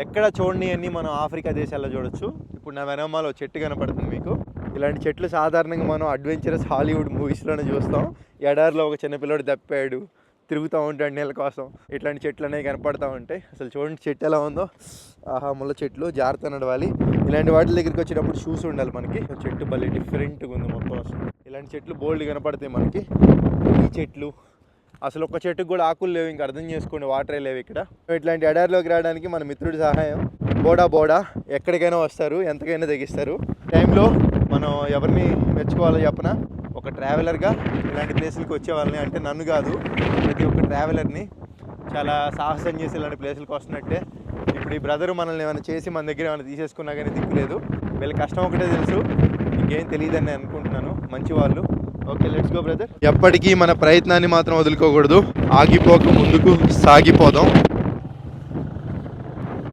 ఎక్కడ చూడండి అన్నీ మనం ఆఫ్రికా దేశాల్లో చూడొచ్చు. ఇప్పుడు నా వెనమాలో చెట్టు కనపడుతుంది మీకు. ఇలాంటి చెట్లు సాధారణంగా మనం అడ్వెంచరస్ హాలీవుడ్ మూవీస్లోనే చూస్తాం. ఎడారిలో ఒక చిన్నపిల్లడు తప్పాడు, తిరుగుతూ ఉంటాడు నీళ్ళ కోసం. ఇట్లాంటి చెట్లు అనేవి కనపడతా ఉంటాయి. అసలు చూడండి చెట్టు ఎలా ఉందో. ఆహా, ముళ్ళ చెట్లు, జాగ్రత్త నడవాలి. ఇలాంటి వాటి దగ్గరికి వచ్చేటప్పుడు షూస్ ఉండాలి మనకి. చెట్టు భలే డిఫరెంట్గా ఉంది మొత్తం. అసలు ఇలాంటి చెట్లు బోల్డ్ కనపడతాయి మనకి. ఈ చెట్లు అసలు ఒక చెట్టుకు కూడా ఆకులు లేవు, ఇంకా అర్థం చేసుకోండి, వాటరే లేవు ఇక్కడ. ఇట్లాంటి ఎడారిలోకి రావడానికి మన మిత్రుడి సహాయం బోడా ఎక్కడికైనా వస్తారు, ఎంతకైనా తెగిస్తారు. టైంలో మనం ఎవరిని మెచ్చుకోవాలో చెప్పనా, ఒక ట్రావెలర్గా ఇలాంటి ప్లేసులకి వచ్చే వాళ్ళని, అంటే నన్ను కాదు ప్రతి ఒక్క ట్రావెలర్ని, చాలా సాహసం చేసి ఇలాంటి ప్లేసులకు వస్తున్నట్టే. ఇప్పుడు ఈ బ్రదరు మనల్ని ఏమైనా చేసి మన దగ్గర ఏమైనా తీసేసుకున్నా కానీ దిక్కులేదు. వీళ్ళ కష్టం ఒకటే తెలుసు, ఇంకేం తెలియదని నేను అనుకుంటున్నాను. మంచి వాళ్ళు. Okay, let's go brother. ఎప్పటికీ మన ప్రయత్నాన్ని మాత్రం వదులుకోకూడదు, ఆగిపోక ముందుకు సాగిపోదాం.